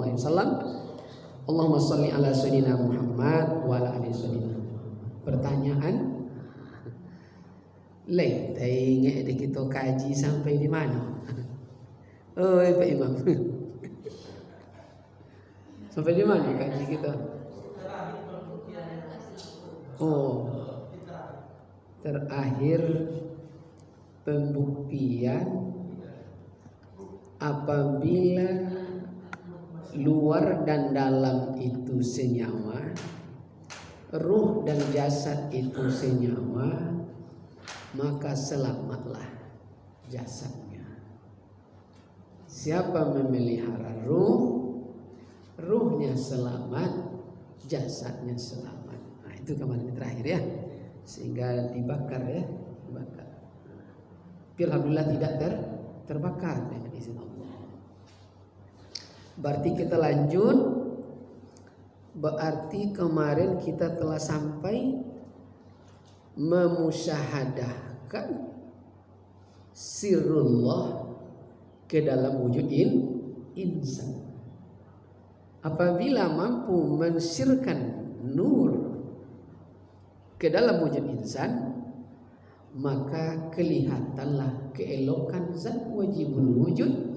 alaihi wasallam. Allahumma shalli ala sayyidina Muhammad wa ala ali sayyidina. Pertanyaan lain, ingat kita kaji sampai di mana? Oh, Pak Imam. Sampai di mana kaji kita? Oh, terakhir pembuktian apabila luar dan dalam itu senyawa, ruh dan jasad itu senyawa, maka selamatlah jasadnya. Siapa memelihara ruh, ruhnya selamat, jasadnya selamat. Nah, itu kemarin terakhir ya, sehingga dibakar ya, dibakar. Tapi alhamdulillah tidak terbakar dengan izin Allah. Berarti kita lanjut. Berarti kemarin kita telah sampai memusyahadahkan sirrullah ke dalam wujud insan. Apabila mampu mensirkan nur ke dalam wujud insan, maka kelihatanlah keelokan zat wajibul wujud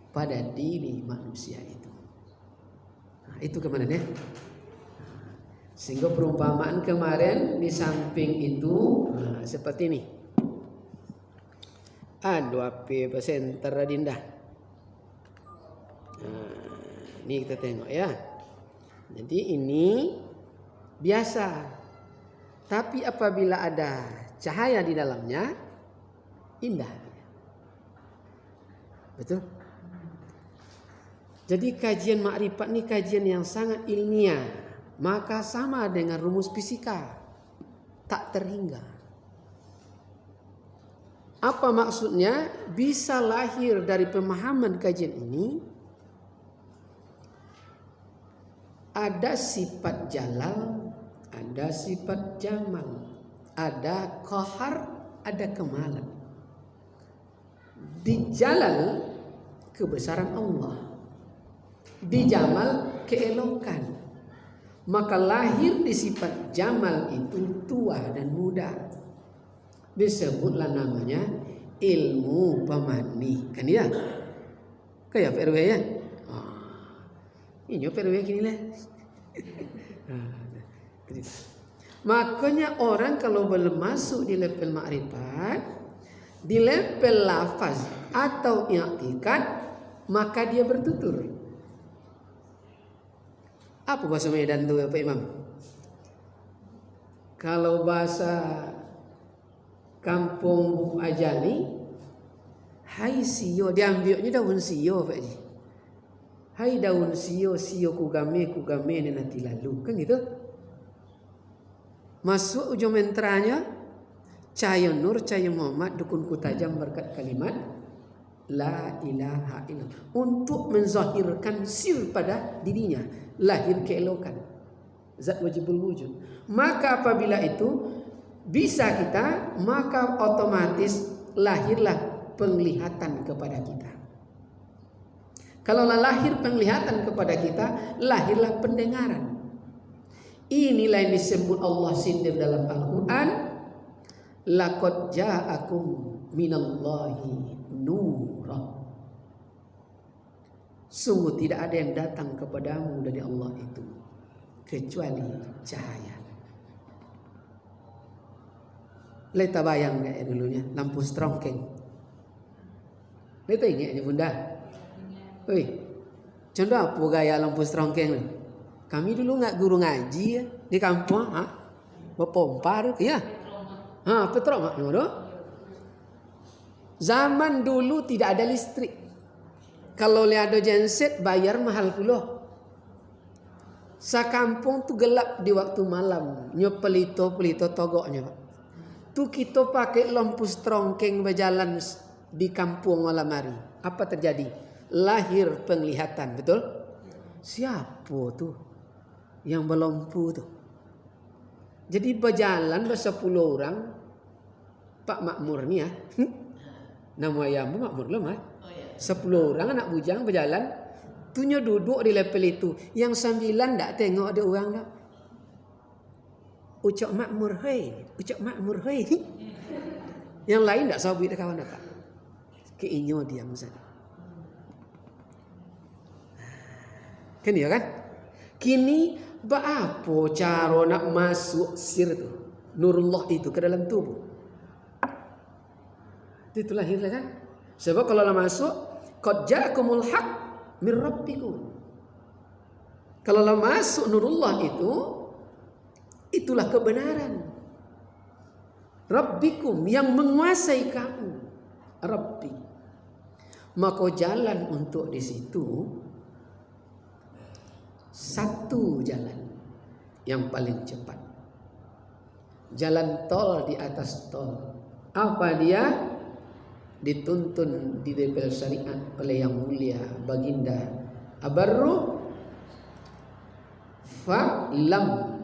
pada diri manusia itu. Nah, itu kemarin ya. Sehingga perumpamaan kemarin di samping itu seperti ini. Aduh, apa presenter Adinda. Ini kita tengok ya. Jadi ini biasa. Tapi apabila ada cahaya di dalamnya, indah. Betul? Jadi kajian makrifat ini kajian yang sangat ilmiah. Maka sama dengan rumus fisika, tak terhingga. Apa maksudnya? Bisa lahir dari pemahaman kajian ini ada sifat jalal, ada sifat jamal, ada qahar, ada kemalan. Di jalal kebesaran Allah, di jamal keelokan. Maka lahir di sifat jamal itu tua dan muda. Disebutlah namanya ilmu pemani. Kan ya? Kayak PRW ya? Ini PRW gini lah. Makanya orang kalau belum masuk di level makrifat, di level lafaz atau i'tiqad, maka dia bertutur. Apa bahasa Medan tuh Pak Imam? Kalau bahasa kampung Ajani, hai sio, diambilnya daun sio Pak Ji. Hai daun sio, sio kugame ini nanti lalu, kan gitu. Masuk ujung menteranya, cahaya nur, cahaya Muhammad, dukunku tajam berkat kalimat la ilaha illallah, untuk menzahirkan sir pada dirinya, lahir keelokan zat wajibul wujud. Maka apabila itu bisa kita, maka otomatis lahirlah penglihatan kepada kita. Kalau lahir penglihatan kepada kita, lahirlah pendengaran. Inilah yang disebut Allah sindir dalam Al-Quran, laqad ja'akum minallahi nura. Sungguh tidak ada yang datang kepadamu dari Allah itu kecuali cahaya. Leta bayang gak ya dulunya lampu strongkeng. Leta ingat ya bunda? Wih, contoh apa gaya lampu strongkeng? Kami dulu nggak guru ngaji ya, di kampung, berpompar, ya, petroma, zaman dulu tidak ada listrik. Kalau lihat ada genset bayar mahal pula. Sakampung tu gelap di waktu malam, nyopelito togoknya pak. Tu kita pakai lampu strongkeng berjalan di kampung malam hari. Apa terjadi? Lahir penglihatan, betul? Siapa tu yang berlampu tu? Jadi berjalan bersepuluh orang, Pak Makmur ni ya. Nama ayam Makmur lemah. 10 orang anak bujang berjalan Tunyo duduk di level itu. Yang 9 tak tengok ada orang tak. Ucap makmur, hei. Ucap makmur, hei. Yang lain tak sabit kawan tak. Keinyo diam saja. Kan ya kan? Kini apa cara nak masuk sir tu? Nurullah itu ke dalam tubuh. Itu lahirlah kan? Sebab kalau nak masuk, qad ja'akumul haq min rabbikum. Kalau nak masuk nurullah itu, itulah kebenaran. Rabbikum yang menguasai kamu. Rabbi. Maka jalan untuk di situ satu jalan yang paling cepat. Jalan tol di atas tol. Apa dia? Dituntun di level syariat oleh yang mulia baginda Abarru fa'lam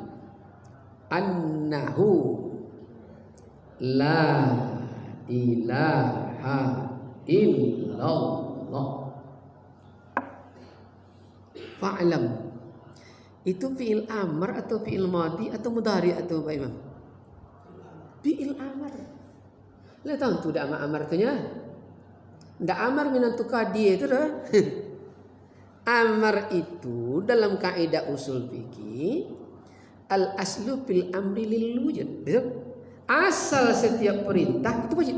annahu la ilaha illallah. Fa'lam itu fi'il amr atau fi'il madi atau mudhari atau Pak Imam? Fi'il amr. Lah tahu tu dak amar tu nya. Ndak amar minantuka dia itu dah. Amar itu dalam kaidah usul fikih al aslu fil amri lil wujud. Betul? Asal setiap perintah itu wajib.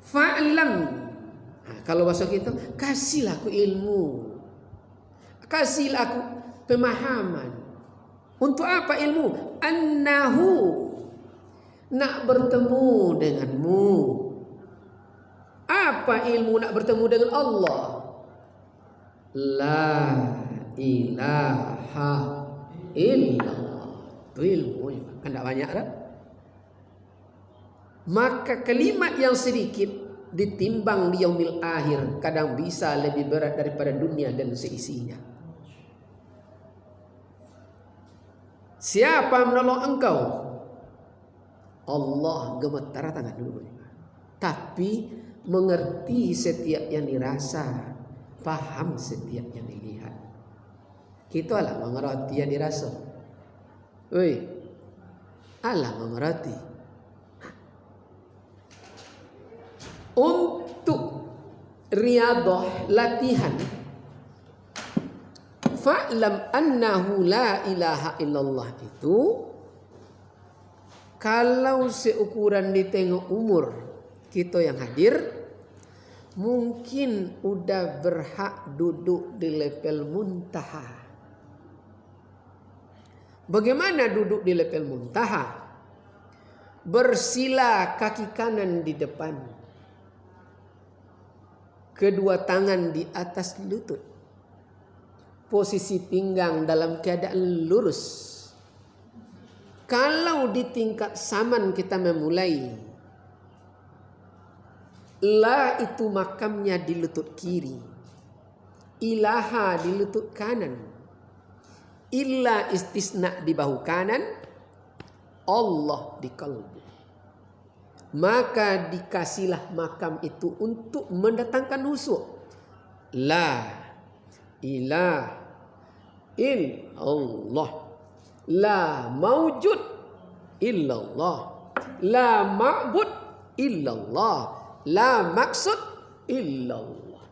Fa'lam. Nah, kalau bahasa kita, kasihlah aku ilmu. Kasihlah aku pemahaman. Untuk apa ilmu? Annahu, nak bertemu denganmu. Apa ilmu nak bertemu dengan Allah? La ilaha illallah. Itu ilmu. Kan tak banyak dah. Maka kalimat yang sedikit ditimbang di yaumil akhir kadang bisa lebih berat daripada dunia dan seisinya. Siapa menolong engkau? Allah gemetar tangan dulu. Tapi mengerti setiap yang dirasa, paham setiap yang dilihat. Kita lah mengerti yang dirasa. Woi, Allah mengerti. Untuk riadah latihan, fa'lam annahu la ilaha illallah itu, kalau seukuran ditengok umur kita yang hadir, mungkin udah berhak duduk di level muntaha. Bagaimana duduk di level muntaha? Bersila kaki kanan di depan, kedua tangan di atas lutut, posisi pinggang dalam keadaan lurus. Kalau di tingkat saman kita memulai, la itu makamnya di lutut kiri, ilaha di lutut kanan, illa istisna di bahu kanan, Allah di kalbu. Maka dikasihlah makam itu untuk mendatangkan husuk. La ilaha illallah, la maujud illallah, la ma'bud illallah, la maksud illallah.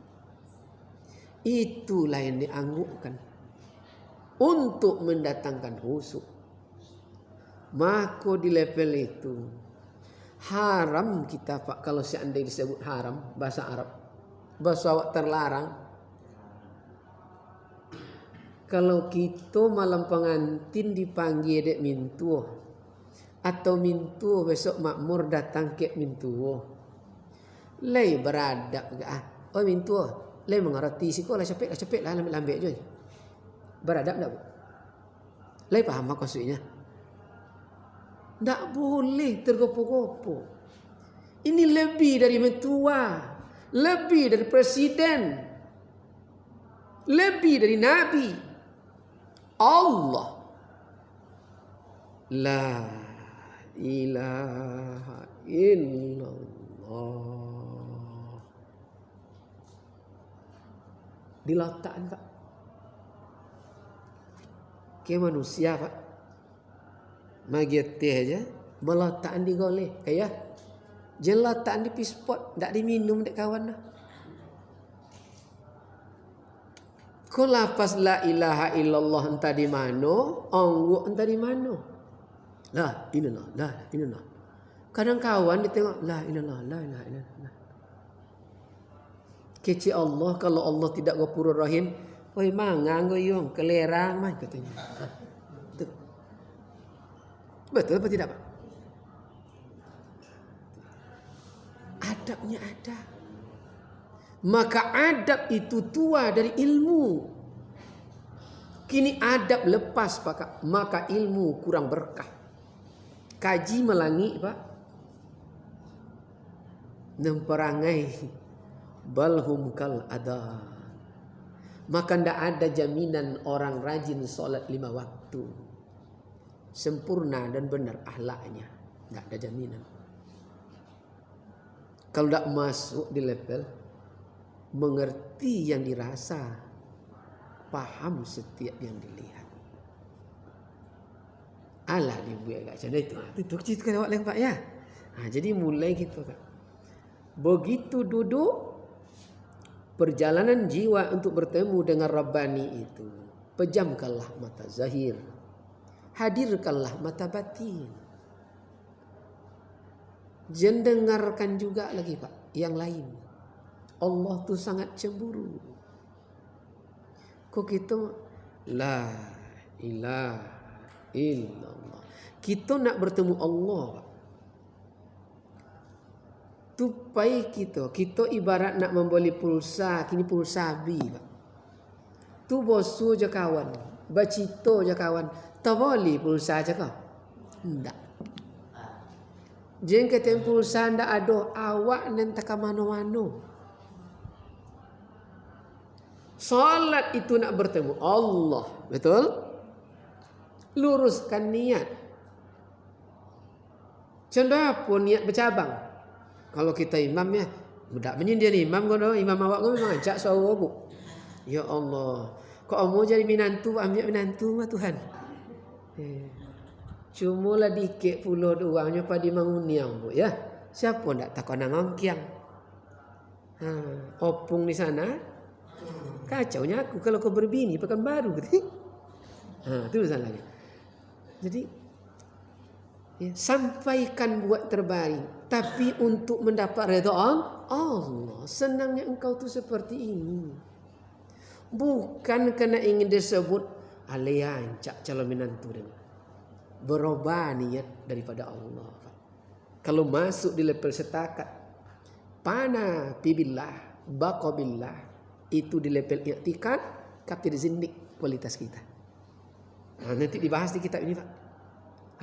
Itulah yang dianggukkan untuk mendatangkan husuk. Maka di level itu haram kita Pak, kalau seandainya disebut haram bahasa Arab, bahasa awak terlarang. Kalau kita malam pengantin dipanggil dek mintuo, atau mintuo besok makmur datang ke mintuo, lei beradab gak? Oh mintuo, lei mengerti sih kok lah cepet lah lambe je. Beradab tak? Lei paham maksudnya? Tak boleh tergopo-gopo. Ini lebih dari mentua, lebih dari presiden, lebih dari nabi. Allah. La ilaha illallah. Diletakkan Pak. Kayak manusia Pak. Magietih aja. Meletakkan di goleh. Kayak. Jelatan di pispot. Tak diminum dek kawan lah. Kau lapas la ilaha illallah entah di mana. Ongguk entah di mana. La ilallah. La ilallah. Kadang kawan dia tengok. La ilallah. La ilaha illallah. Kecil Allah. Kalau Allah tidak Ghafurur Rahim. Oi mangang goyong. Kelerang man katanya. Betul. Betul apa tidak Pak? Adabnya ada. Maka adab itu tua dari ilmu. Kini adab lepas Pak. Maka ilmu kurang berkah. Kaji melangi Pak. Nemperangai. Balhum kal ada. Maka tidak ada jaminan orang rajin sholat 5 waktu. Sempurna dan benar akhlaknya. Tidak ada jaminan. Kalau tidak masuk di level mengerti yang dirasa, paham setiap yang dilihat. Alah dibuat agak macam itu. Itu cerita awak lagi Pak ya. Jadi mulai gitu Kak. Begitu duduk perjalanan jiwa untuk bertemu dengan Rabbani itu, pejamkanlah mata zahir, hadirkanlah mata batin. Jangan dengarkan juga lagi Pak yang lain. Allah tuh sangat cemburu. Kok kita la ilaha illallah. Kita nak bertemu Allah Pak. Tupai kita ibarat nak membeli pulsa, kini pulsa habis Pak. Tu bosu je kawan, bacito je kawan, tak boleh pulsa je kau. Tidak. Jangan kata pulsa ndak ada, awak nanti ke mana-mana. Salat itu nak bertemu Allah, betul? Luruskan niat. Contoh pun niat bercabang. Kalau kita imam ya, budak menyindir imam kau imam awak kau memang ajak suara bu. Ya Allah, kau mau jadi minantu, ambil minantu mah Tuhan. Cuma lah dikit puluh uangnya pada manguniang bu ya. Siapa ndak takut nangongkiang? Opung di sana. Kacaunya aku kalau kau berbini pekan baru gitu. Itu masalahnya. Jadi ya, sampaikan buat terbaik, tapi untuk mendapat redha Allah. Senangnya engkau tu seperti ini. Bukan karena ingin disebut alian cak calon menantu dengan berubah niat daripada Allah. Kalau masuk di level setakat pana bibillah baqabillah, itu di level i'tikad kafir zindik kualitas kita. Nanti dibahas di kitab ini Pak,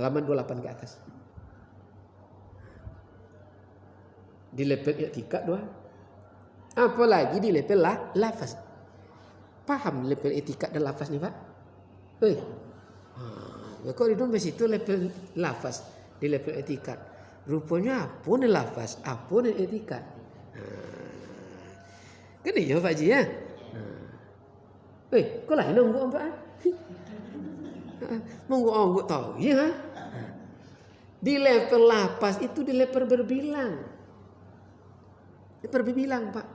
halaman 28 ke atas. Di level i'tikad doang. Apalagi di level lafaz. Paham level i'tikad dan lafaz nih Pak? Kok di dalam situ level lafaz, di level i'tikad. Rupanya apa nih lafaz, apa nih i'tikad. Kan ya Pak Ji ya. Kok lain nunggu apa? Nunggu tahu ya. Di level lafaz itu di level berbilang. Berbilang Pak.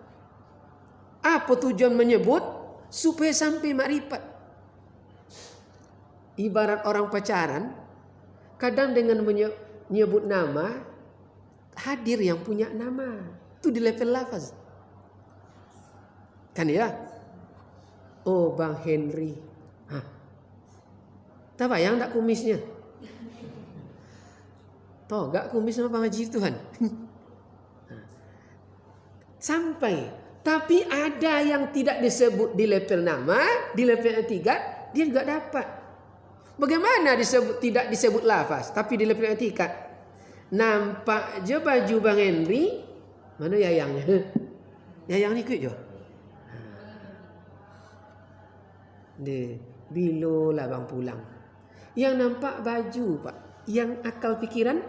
Apa tujuan menyebut? Supaya sampai makrifat. Ibarat orang pacaran, kadang dengan menyebut nama, hadir yang punya nama. Itu di level lafaz. Kan ya? Oh Bang Henry. Tak bayang tak kumisnya? Tahu gak kumis sama Bang Haji Tuhan? Sampai. Tapi ada yang tidak disebut di level nama, di level 3, dia juga dapat. Bagaimana tidak disebut lafaz, tapi di level 3? Nampak je baju Bang Henry, mana yayangnya? Yayang ni ikut je. Bilo lah bang pulang. Yang nampak baju Pak, yang akal pikiran,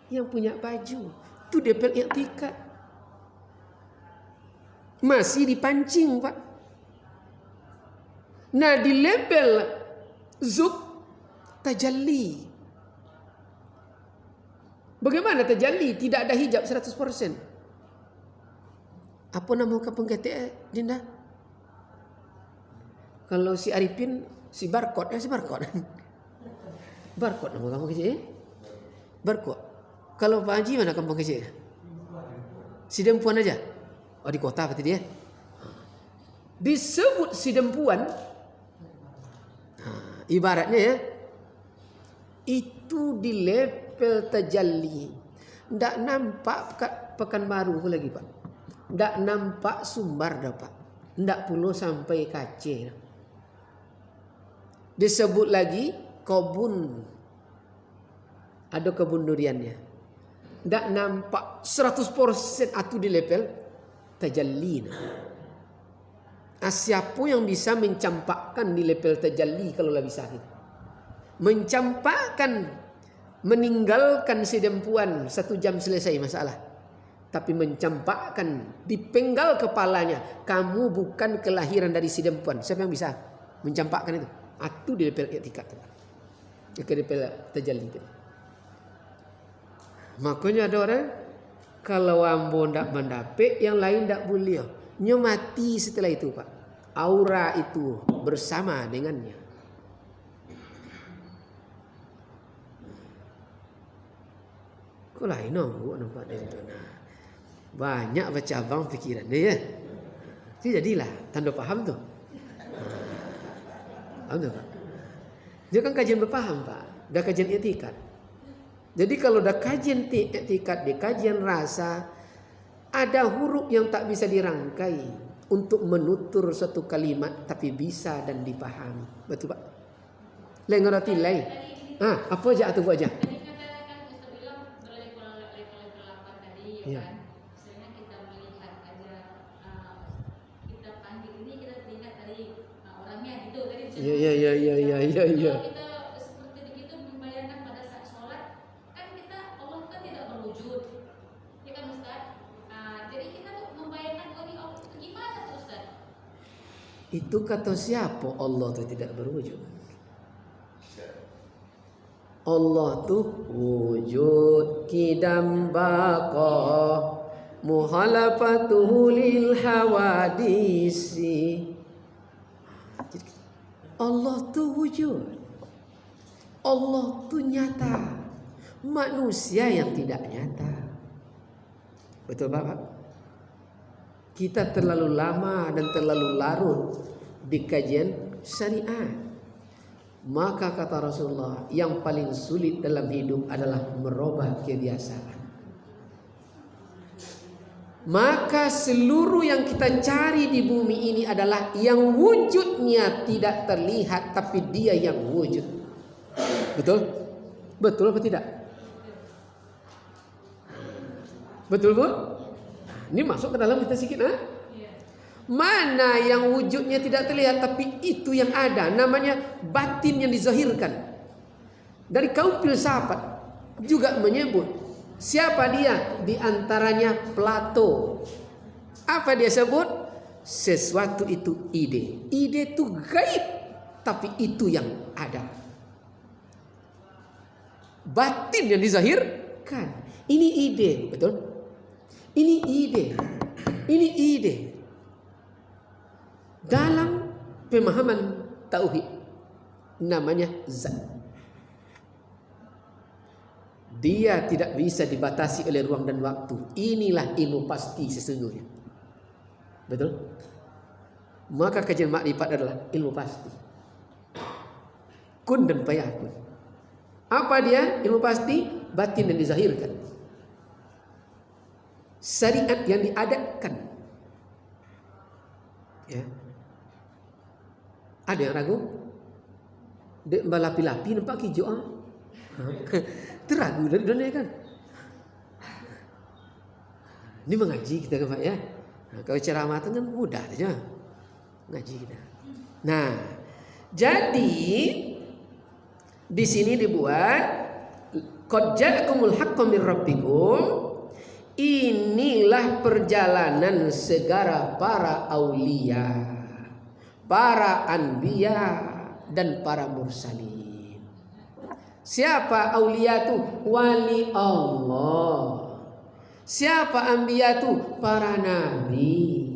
yang punya baju. Itu level i'tikad. Masih dipancing Pak. Nah, di level zuk tajalli. Bagaimana tajalli? Tidak ada hijab 100%. Apa nama kampung kita, Dinda? Kalau si Arifin, si Barkot, si Barkot. Barkot nama kampung kecil. Barkot. Kalau Pak Haji mana kampung kecil? Sidempuan aja. Oh, di kota berarti dia. Disebut Sidempuan. Ibaratnya ya, itu di level tajalli. Ndak nampak Pekanbaru lagi, Pak. Ndak nampak Sumbar dah, Pak. Ndak puluh sampai Aceh. Disebut lagi kebun. Ada kebun duriannya. Ndak nampak 100% itu di level tajalli. Siapa yang bisa mencampakkan di level tajalli kalau lah bisa gitu. Mencampakkan, meninggalkan Sidempuan 1 jam selesai masalah. Tapi mencampakkan, dipenggal kepalanya, kamu bukan kelahiran dari Sidempuan. Siapa yang bisa mencampakkan itu? Itu di level etikat. Ke level tajalli itu. Makanya ada orang, kalau ambo ndak mendapat, yang lain ndak boleh. Nyo mati setelah itu, Pak. Aura itu bersama dengannya. Kok lain bu nampak dari itu. Nah, banyak bercabang pikiran dia ya. Itu jadilah tanda paham tuh. Paham tuh, Pak. Dia kan kajian berpaham, Pak. Udah kajian etikat. Jadi kalau udah kajian etikat, di kajian rasa, ada huruf yang tak bisa dirangkai untuk menutur suatu kalimat tapi bisa dan dipahami. Betul, Pak? Lain ngerti lain. Apa aja atau aja? Tadi kan Ustaz bilang berlevel 8 tadi ya kan. Misalnya kita melihat aja kita panggil ini kita teringat dari orangnya gitu tadi. Iya. Kalau kita seperti begitu membayangkan pada saat sholat kan kita Allah kan tidak berwujud. Ya kan Ustaz? Jadi kita tuh membayangkan ini Allah itu gimana tuh Ustaz? Itu kata siapa Allah itu tidak berwujud? Allah tuh wujud kidam baqa muhalafatuhu lil hawadisi. Allah tuh wujud. Allah tuh nyata. Manusia yang tidak nyata. Betul, Bapak? Kita terlalu lama dan terlalu larut di kajian syariat. Maka kata Rasulullah, yang paling sulit dalam hidup adalah merubah kebiasaan. Maka seluruh yang kita cari di bumi ini adalah yang wujudnya tidak terlihat, tapi dia yang wujud. Betul? Betul apa tidak? Betul, Bu? Ini masuk ke dalam kita sedikit, Mana yang wujudnya tidak terlihat tapi itu yang ada, namanya batin yang dizahirkan. Dari kaum filsafat juga menyebut siapa dia? Di antaranya Plato. Apa dia sebut? Sesuatu itu ide. Ide itu gaib, tapi itu yang ada. Batin yang dizahirkan. Ini ide, betul? Ini ide. Ini ide. Dalam pemahaman tauhid namanya zat. Dia tidak bisa dibatasi oleh ruang dan waktu. Inilah ilmu pasti sesungguhnya. Betul? Maka kajian makrifat adalah ilmu pasti. Kun dan fayakun. Apa dia? Ilmu pasti batin yang dizahirkan. Syariat yang diadakan. Ya. Ada yang ragu? Dek balapi-lapi nampak hijau. Teragu dari dunia kan. Ini mengaji kita kan Pak ya. Kalau ceramah kan mudah saja. Ngaji kita. Nah, jadi di sini dibuat qad ja'akumul haqqu mir rabbikum. Inilah perjalanan segara para aulia. para anbiya dan para mursalin. Siapa aulia itu? Wali Allah. Siapa anbiya itu? Para nabi.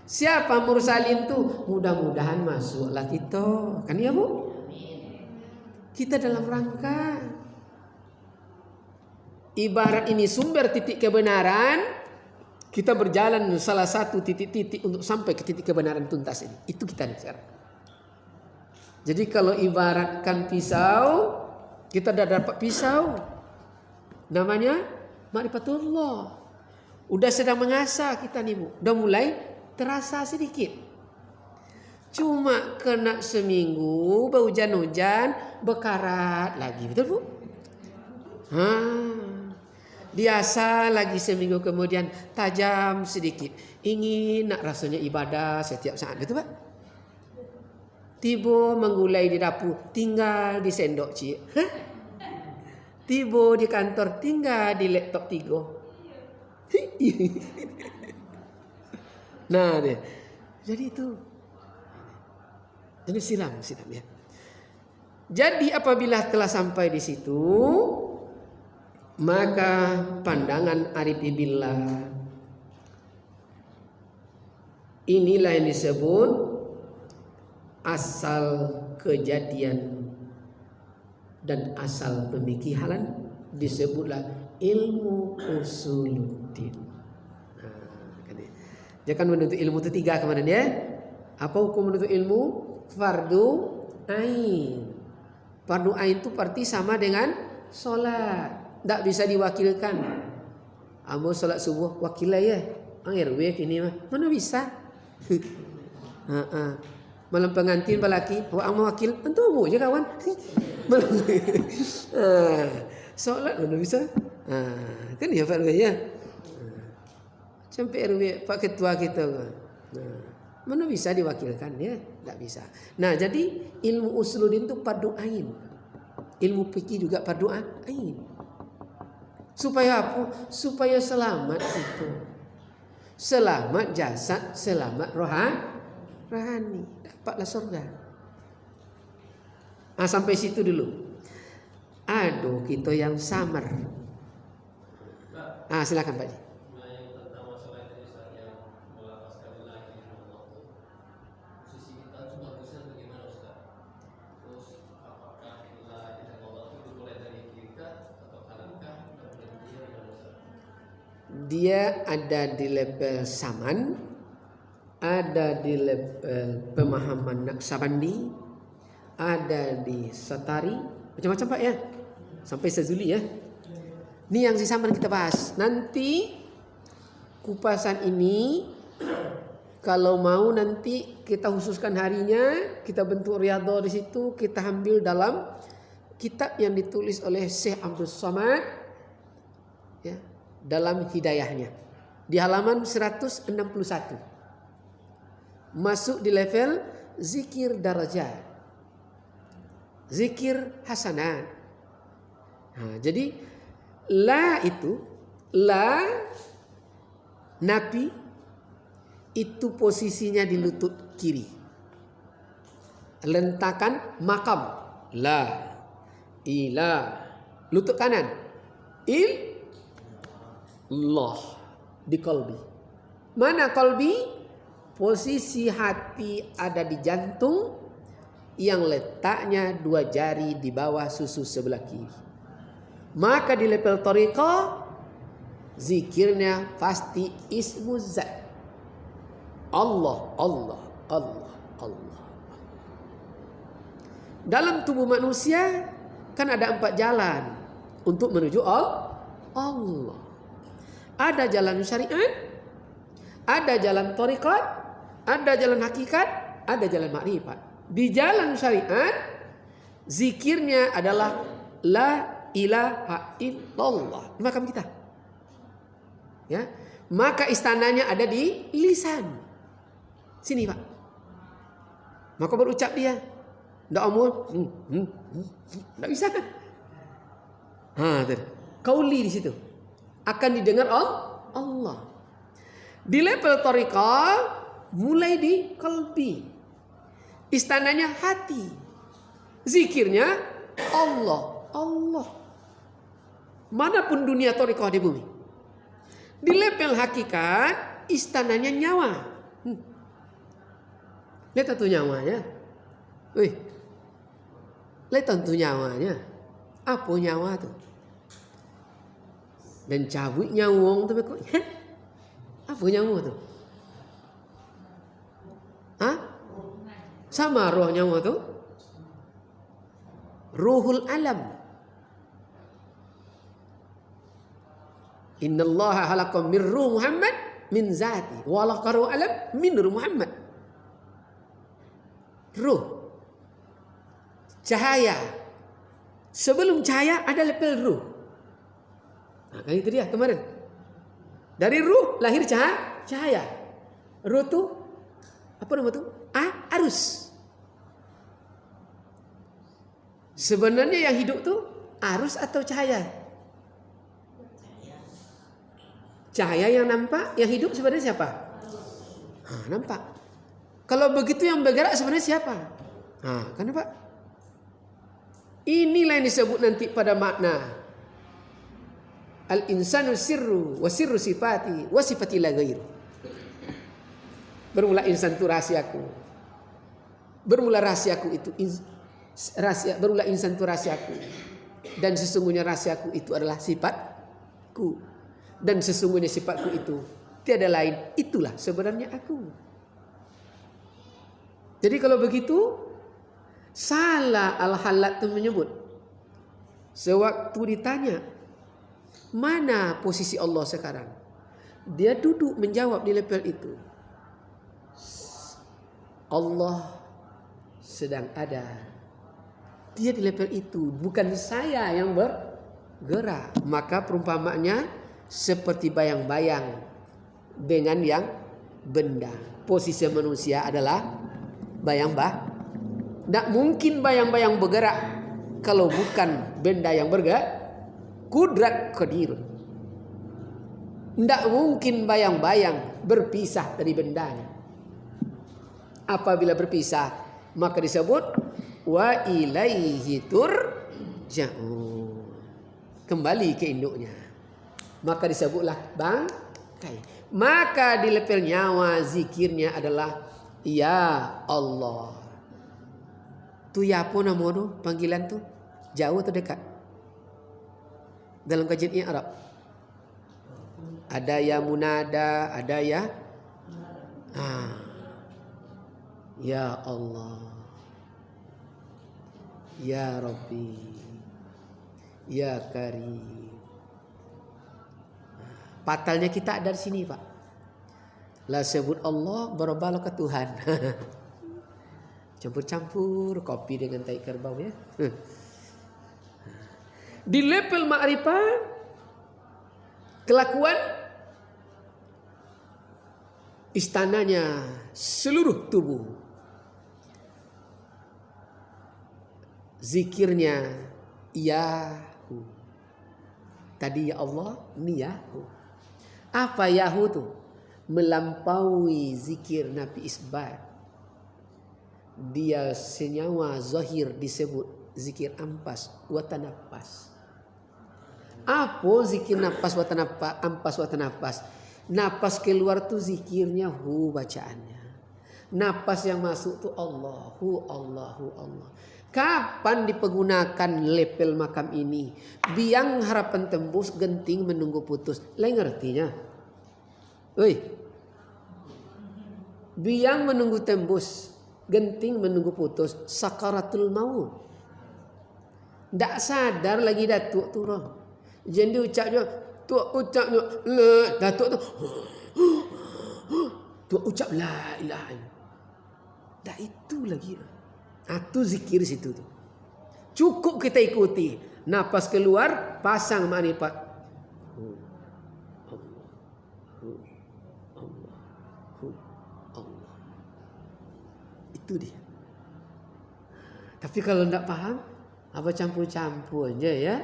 Siapa mursalin itu? Mudah-mudahan masuklah kita. Kan ya Bu? Kita dalam rangka ibarat ini sumber titik kebenaran, kita berjalan salah satu titik-titik untuk sampai ke titik kebenaran tuntas ini. Itu kita nih sekarang. Jadi kalau ibaratkan pisau, kita sudah dapat pisau. Namanya ma'rifatullah. Udah sedang mengasah kita nih Bu. Udah mulai terasa sedikit. Cuma kena seminggu, hujan-hujan, bekarat lagi. Betul Bu? Biasa lagi seminggu kemudian tajam sedikit. Ingin nak rasanya ibadah setiap saat. Betul Pak? Tiba menggulai di dapur, tinggal di sendok cik. Tiba di kantor, tinggal di laptop 3. Nah deh. Jadi itu. Ini silam ya. Jadi apabila telah sampai di situ, maka pandangan arif billah inilah yang disebut asal kejadian dan asal pemikiran, disebutlah ilmu usuluddin. Jangan menuntut ilmu itu 3 kemarin ya. Apa hukum menuntut ilmu? Fardu ain. Fardu ain itu berarti sama dengan sholat. Tak bisa diwakilkan. Amo sholat subuh wakilah ya. RW kini mah mana bisa? Malam pengantin balaki, awak mau wakil, entumu je kawan. Sholat mana bisa? Kan ya Pak RW ya. Sampai RW Pak Ketua kita. Mana bisa diwakilkan ya? Tak bisa. Nah jadi ilmu usuluddin itu fardu ain. Ilmu fikih juga fardu ain. Supaya apa? Supaya selamat itu. Selamat jasad, selamat rohani. Dapatlah surga. Sampai situ dulu. Aduh, kita yang samar. Silakan Pak. Dia ada di level Saman, ada di level pemahaman Naqsabandi, ada di Satari, macam-macam Pak ya, sampai Sazuli ya. Ini yang si Saman kita bahas. Nanti kupasan ini kalau mau nanti kita khususkan harinya, kita bentuk riyadhah di situ, kita ambil dalam kitab yang ditulis oleh Syekh Abdul Somad ya, dalam hidayahnya di halaman 161. Masuk di level zikir darajat, zikir hasanat. Jadi la itu, la napi itu posisinya di lutut kiri. Lentakan makam la ila, lutut kanan Allah di kolbi. Mana kolbi? Posisi hati ada di jantung yang letaknya 2 jari di bawah susu sebelah kiri. Maka di level thariqah zikirnya pasti ismu zat. Allah, Allah, Allah, Allah. Dalam tubuh manusia kan ada 4 jalan untuk menuju Allah. Ada jalan syariat, ada jalan thariqat, ada jalan hakikat, ada jalan makrifat. Di jalan syariat zikirnya adalah la ilaha illallah. Ini makam kita. Ya. Maka istananya ada di lisan. Sini Pak. Maka berucap dia. Tidak omul. Tidak bisa. Qauli di situ. Akan didengar Allah. Di level thariqah mulai di qalbi. Istananya hati. Zikirnya Allah. Allah. Manapun dunia thariqah di bumi. Di level hakikat, istananya nyawa. Lihat tuh nyawanya. Wih. Lihat tuh nyawanya. Apa nyawa tuh? Dan cabut nyawong tuh kok. Apa nyawa tuh? Hah? Sama roh nyawa tuh? Ruhul alam. Innallaha halaqam min ruh Muhammad min zati wa laqaru alam min ruh Muhammad. Ruh. Cahaya. Sebelum cahaya ada level ruh. Nah, kan itu dia kemarin. Dari ruh lahir cahaya. Ruh tuh apa nama tuh? Arus. Sebenarnya yang hidup tuh arus atau cahaya? Cahaya yang nampak, yang hidup sebenarnya siapa? Nampak. Kalau begitu yang bergerak sebenarnya siapa? Kenapa? Inilah yang disebut nanti pada makna al-insanu sirru wa sirru sifati wa sifati la ghairu. Bermula insan itu rahasiaku. Bermula rahasiaku itu bermula insan itu rahasiaku. Dan sesungguhnya rahasiaku itu adalah sifatku. Dan sesungguhnya sifatku itu tiada lain, itulah sebenarnya aku. Jadi kalau begitu salah Al-Hallat itu menyebut sewaktu ditanya mana posisi Allah sekarang, dia duduk menjawab di level itu. Allah sedang ada. Dia di level itu, bukan saya yang bergerak. Maka perumpamaannya seperti bayang-bayang dengan yang benda. Posisi manusia adalah bayang-bayang. Tidak mungkin bayang-bayang bergerak kalau bukan benda yang bergerak. Kudrat qadirun. Tidak mungkin bayang-bayang berpisah dari bendanya. Apabila berpisah maka disebut wa ilaihi turja'un. Kembali ke induknya. Maka disebutlah bangkai. Maka di level nyawa zikirnya adalah ya Allah. Tu ya apa nama tu panggilan tu? Jauh atau dekat? Dalam kajian Arab. Ada ya munada, ada ya ya Allah. Ya Rabbi. Ya Karim. Patalnya kita ada di sini, Pak. Lah sebut Allah berbalok ke Tuhan. Campur-campur kopi dengan tai kerbau ya. Di level ma'rifah kelakuan istananya seluruh tubuh. Zikirnya Yahu. Tadi ya Allah, ini Yahu. Apa Yahu tu? Melampaui zikir Nabi isbat. Dia senyawa zahir disebut zikir ampas wa tanafas. Apa zikir nafas wa tanafas, ampas wa tanafas? Napas keluar tu zikirnya hu bacaannya. Napas yang masuk tu Allahu Allahu Allah. Kapan dipergunakan level makam ini? Biang harapan tembus, genting menunggu putus. Lain ngertinya? Woi. Biang menunggu tembus, genting menunggu putus. Sakaratul maut. Tak sadar lagi datuk tu roh. Jadi ucapnya, tuak ucapnya, datuk tu. Tuak ucap la ilaha illallah. Tak itu lagi. Itu zikir situ tu. Cukup kita ikuti. Napas keluar, pasang ma'rifat. Allah. Itu dia. Tapi kalau tidak paham, apa campur-campur aja ya.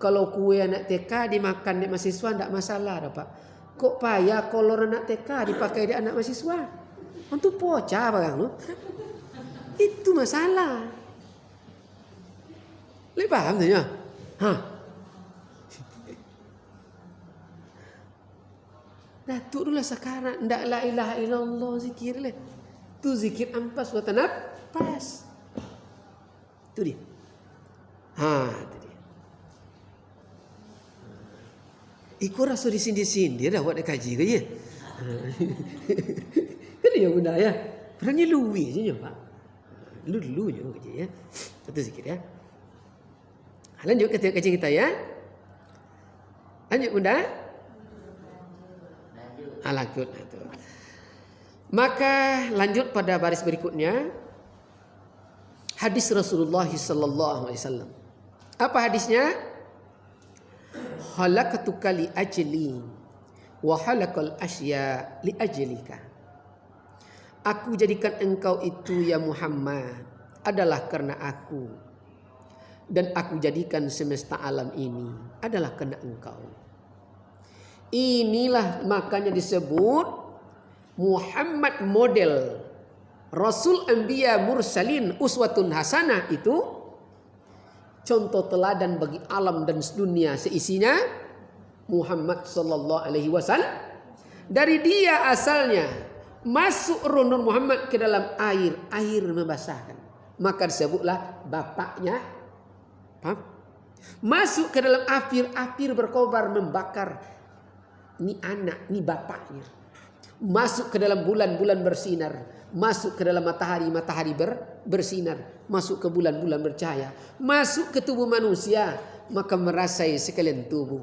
Kalau kue anak TK dimakan di mahasiswa tidak masalah dah Pak. Kok payah kolor anak TK dipakai di anak mahasiswa? Untuk pocah barang lu. Itu masalah. Lu paham tak ya? Hah. Datuk dulu sekarang ndak la ilaha illallah zikir le. Tu zikir ampas wa tanafas. Itu dia. Itu dia. Ikut rasa disindir-sindir dah buat dia kaji ke ya. Kan ya bunda ya. Perannya luwi je Pak. Dulu je kerja ya. Itu zikir ya. Lanjut ke kaji kita ya. Lanjut bunda. Lanjut. Maka lanjut pada baris berikutnya. Hadis Rasulullah sallallahu alaihi wasallam. Apa hadisnya? Halakatuka li ajli wa halakal asya li ajlika. Aku jadikan engkau itu ya Muhammad adalah karena aku, dan aku jadikan semesta alam ini adalah karena engkau. Inilah makanya disebut Muhammad model, Rasul Anbiya Mursalin uswatun hasanah, itu contoh teladan bagi alam dan dunia seisinya. Muhammad sallallahu alaihi wasallam, dari dia asalnya masuk roh Nur Muhammad ke dalam air membasahkan, maka disebutlah bapaknya. Paham? Masuk ke dalam api berkobar membakar, ini anak, ini bapaknya. Masuk ke dalam bulan bersinar, masuk ke dalam matahari bersinar, masuk ke bulan bercahaya, masuk ke tubuh manusia, maka merasai sekalian tubuh.